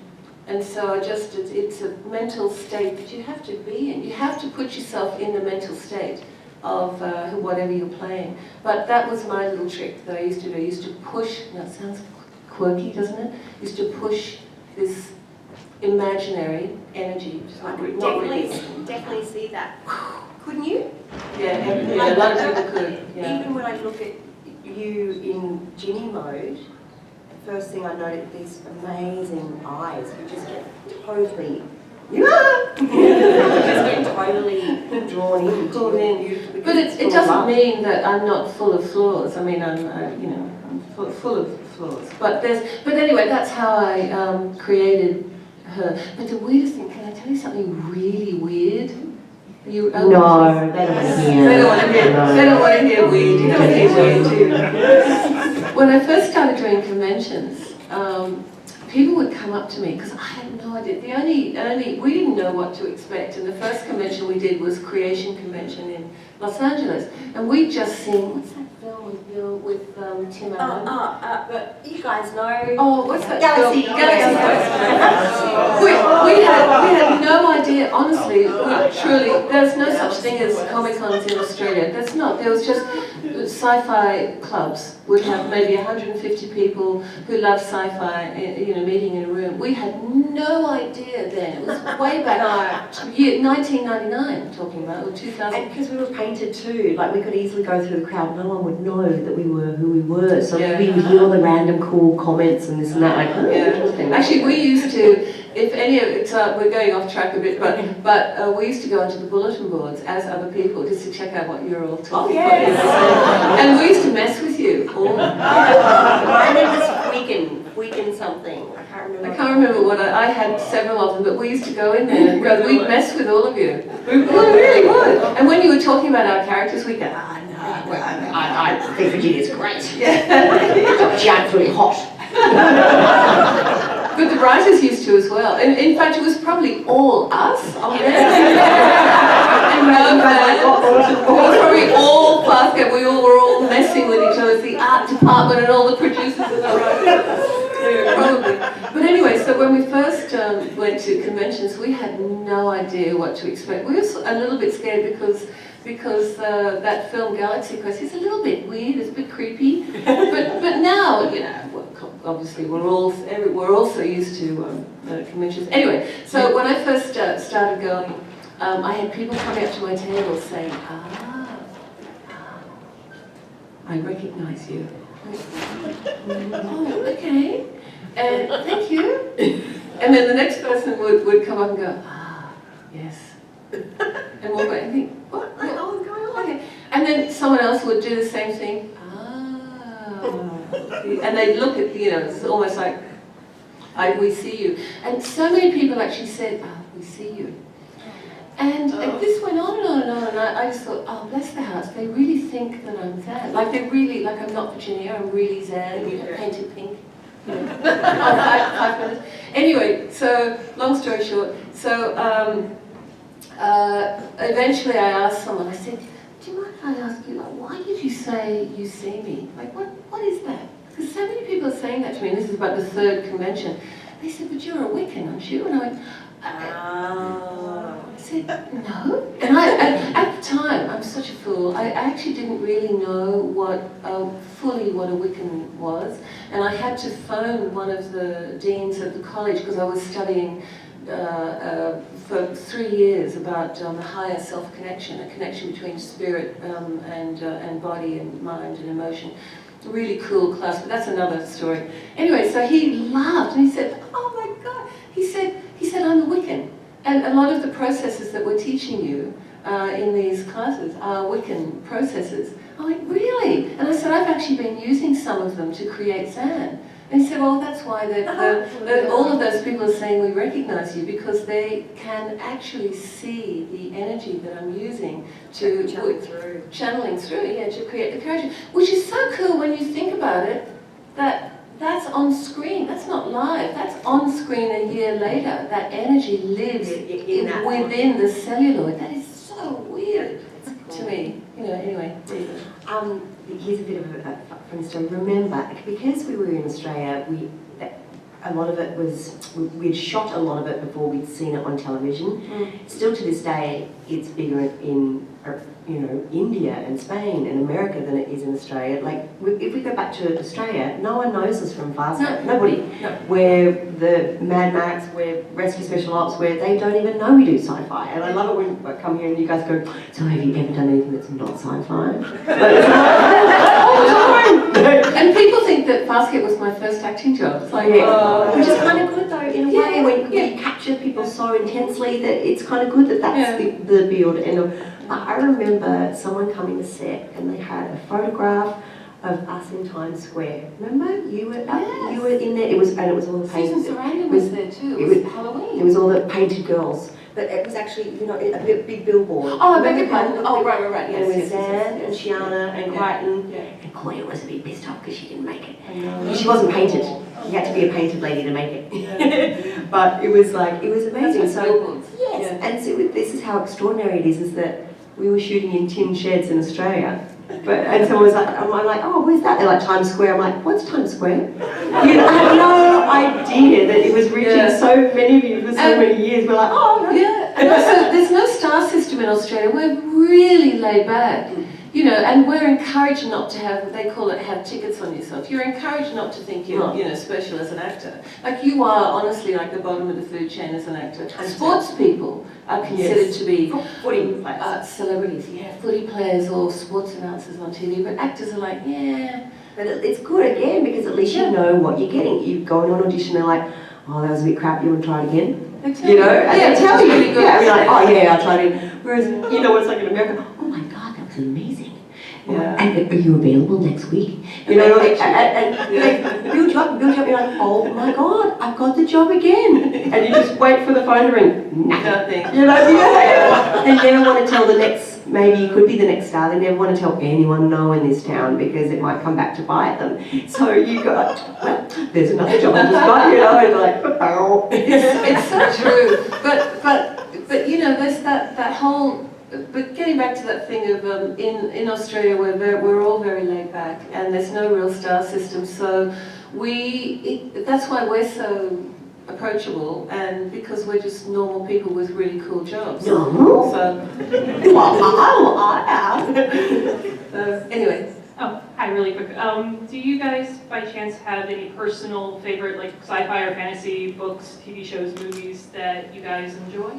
And so it's a mental state that you have to be in. You have to put yourself in the mental state whatever you're playing. But that was my little trick that I used to do. I used to push, now it sounds quirky, doesn't it? I used to push this imaginary energy. I could definitely see that. Couldn't you? Yeah, a lot of people could. Yeah. Even when I look at you in Ginny mode, the first thing I noted, these amazing eyes. You just get totally, you just get totally drawn in. Pulled in. But it doesn't mean that I'm not full of flaws. I mean, I'm full of flaws. But anyway, that's how I created her. But the weirdest thing, can I tell you something really weird? You, no, they don't want to hear. They don't want to hear weird. You don't want to hear weird too. When I first started doing conventions, people would come up to me because I had no idea. We didn't know what to expect. And the first convention we did was Creation Convention in Los Angeles, and we'd just seen what's that film with Tim Allen? But you guys know. Oh, what's that Galaxy. film? Galaxy. we had no idea, honestly, truly, there's no such thing as Comic-Cons in Australia. That's not. There was just sci-fi clubs. We'd have maybe 150 people who love sci-fi, meeting in a room. We had no idea then. It was way back, year 1999, I'm talking about, or 2000. And because we were painted too, like we could easily go through the crowd, no one would know that we were who we were. So we would hear all the random cool comments and this and that. Like, interesting. Actually, we used to, if any of it's we're going off track a bit, but we used to go onto the bulletin boards as other people just to check out what you're all talking about. And we used to mess with you all. My name was Weekend something. I can't remember what I had several of them, but we used to go in there and we'd mess with all of you. We really would. And when you were talking about our characters, we'd go, I think Virginia's great. Yeah. Zhaan's really hot. But the writers used to as well. In fact, it was probably all us on there. And it was probably all Farscape. We all were all messing with each other. The art department and all the producers and the writers. Yeah, probably. But anyway, so when we first went to conventions, we had no idea what to expect. We were a little bit scared because that film Galaxy Quest is a little bit weird, it's a bit creepy. But now, obviously we're all so used to conventions. Anyway, so when I first started going, I had people coming up to my table saying, I recognize you. Oh, okay. And thank you. And then the next person would come up and go, yes. And walk away and think, what the hell is going on? Okay. And then someone else would do the same thing. And they'd look at, it's almost like, we see you. And so many people actually said, we see you. And this went on and on and on, and I just thought, oh, bless their hearts, they really think that I'm Zhaan. Like I'm not Virginia, I'm really Zhaan, painted pink. 5 minutes. Anyway, so, long story short, so eventually I asked someone, I said, do you mind if I ask you, why did you say you see me? Like, what is that? Because so many people are saying that to me, and this is about the 3rd convention. They said, but you're a Wiccan, aren't you? And I went, I said, no. And at the time, I'm such a fool, I actually didn't really know fully what a Wiccan was. And I had to phone one of the deans at the college because I was studying for 3 years about the higher self-connection, a connection between spirit and body and mind and emotion. A really cool class, but that's another story. Anyway, so he laughed and he said, oh my God. He said, I'm a Wiccan. And a lot of the processes that we're teaching you in these classes are Wiccan processes. I'm like, really? And I said, I've actually been using some of them to create Zhaan. And he said, well, that's why all of those people are saying we recognize you, because they can actually see the energy that I'm using to channeling through, to create the character. Which is so cool when you think about it, that's on screen, that's not live, that's on screen a year later. That energy lives within the celluloid. That is so weird to me. Anyway, there you go. Here's a bit of a funny story. Remember, because we were in Australia, a lot of it was, we'd shot a lot of it before we'd seen it on television. Still to this day, it's bigger in India and Spain and America than it is in Australia. Like, if we go back to Australia, no one knows us from Farscape. Nobody. No. We're the Mad Max, we're Rescue Special Ops, where they don't even know we do sci-fi. And I love it when I come here and you guys go, so have you ever done anything that's not sci-fi? And people think that Farscape was my first acting job. It's like, which is kind of good though, in a way, when you capture people so intensely that it's kind of good that that's the build. And I remember someone coming to set and they had a photograph of us in Times Square. Remember? You were in there. It was all the painted. Susan Sarandon was there too. It was Halloween. It was all the painted girls. But it was actually, a big billboard. Oh, I beg your pardon. Oh, right. And Yes, it was yes, Zhaan and Chiana and Crichton. Yeah. And Claire was a bit pissed off because she didn't make it. She wasn't painted. You had to be a painted lady to make it. But it was amazing. So, yes. And so this is how extraordinary it is that we were shooting in tin sheds in Australia. And someone was like, I'm like, oh, where's that? They're like, Times Square. I'm like, what's Times Square? I had no idea that it was reaching so many of you for so many years. We're like, oh, no. Yeah, and also there's no star system in Australia. We're really laid back. And we're encouraged not to have, they call it, have tickets on yourself. You're encouraged not to think you're, special as an actor. Like, you are honestly like the bottom of the food chain as an actor. Sports people are considered to be footy players. Celebrities, footy players or sports announcers on TV, but actors are like, But it's good again, because at least you know what you're getting. You go into an audition, they're like, oh, that was a bit crap, you want to try it again? They tell you. And they tell you. Really good. You're like, oh yeah, I'll try it again. Whereas, what it's like in America, oh my God, that was amazing. And are you available next week? And they build you up, you're like, oh my God, I've got the job again. And you just wait for the phone to ring. Nothing. They never want to tell the next, maybe you could be the next star, they never want to tell anyone no in this town because it might come back to bite them. So you go, well, there's another job I just got, and like, oh. It's so true. But there's that whole. But getting back to that thing of in Australia, we're all very laid back, and there's no real star system. So that's why we're so approachable, and because we're just normal people with really cool jobs. No. So anyway. Oh, hi, really quick. Do you guys, by chance, have any personal favorite, like sci-fi or fantasy books, TV shows, movies that you guys enjoy?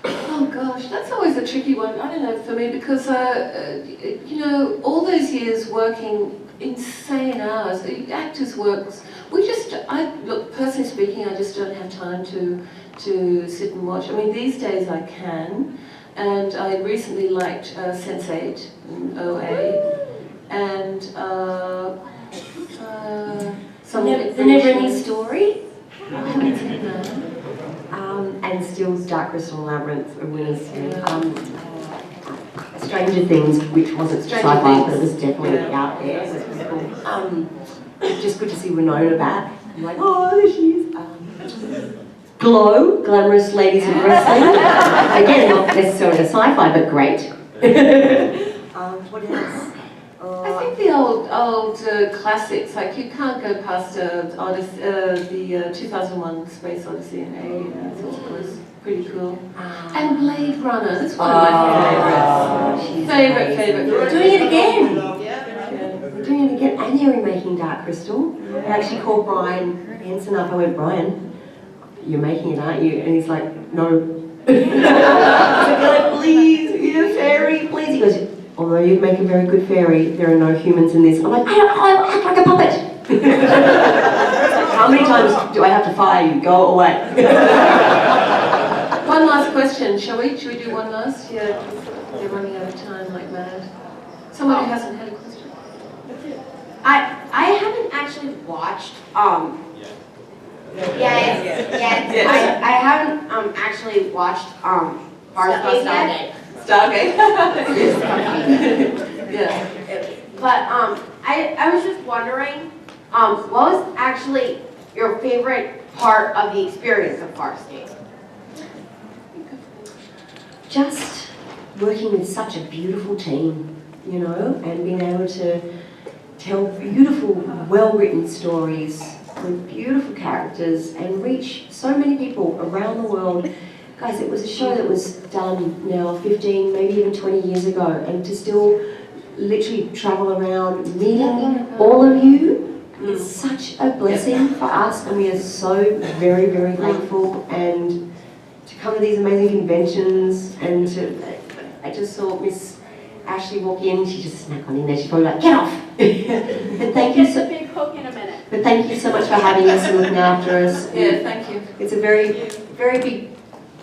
Oh gosh, that's always a tricky one. I don't know, for me, because all those years working insane hours, actors work. Look, personally speaking, I just don't have time to sit and watch. I mean, these days I can, and I recently liked Sense8 and OA, and The Never Ending Story. I haven't seen that. And still Dark Crystal Labyrinth are winners. Stranger Things, which wasn't sci-fi, but it was definitely out there. It was cool. Just good to see Winona back. I'm like, oh, there she is. Glow, Glamorous Ladies in Wrestling. Again, not necessarily a sci-fi, but great. What else? I think the old classics, like you can't go past the 2001 Space Odyssey and Alien. I thought it was pretty cool. And Blade Runner, that's one of my favorites. Favorite. We're doing it again. We're doing it again, and they're remaking Dark Crystal. I actually called Brian Henson up. I went, Brian, you're making it, aren't you? And he's like, no. I was like, please, be a fairy, please. He goes, although you make a very good fairy, there are no humans in this. I'm like, I act like a puppet. How many times do I have to fire you? Go away. One last question, shall we? Should we do one last? Yeah, they're running out of time like mad. Someone who hasn't had a question. I haven't actually watched. I haven't actually watched Farscape. Stargate. Yeah. But I was just wondering, what was actually your favorite part of the experience of Farscape? Just working with such a beautiful team, and being able to tell beautiful, well-written stories with beautiful characters and reach so many people around the world Guys, it was a show that was done now 15, maybe even 20 years ago, and to still literally travel around meeting all of you is such a blessing for us, and we are so very, very grateful. And to come to these amazing conventions, and I just saw Miss Ashley walk in, she just snuck on in there, she's probably like, get off! And thank you so, big hook in a minute. but thank you so much for having us and looking after us. Yeah, thank you. It's a very, very big,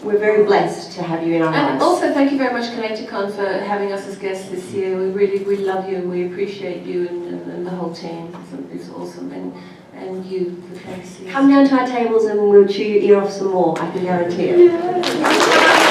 we're very blessed to have you in our And lives. also thank you very much Connecticon for having us as guests this year. We love you and we appreciate you and the whole team. It's awesome. And you, the fancy. Come down to our tables and we'll chew your ear off some more, I can guarantee it.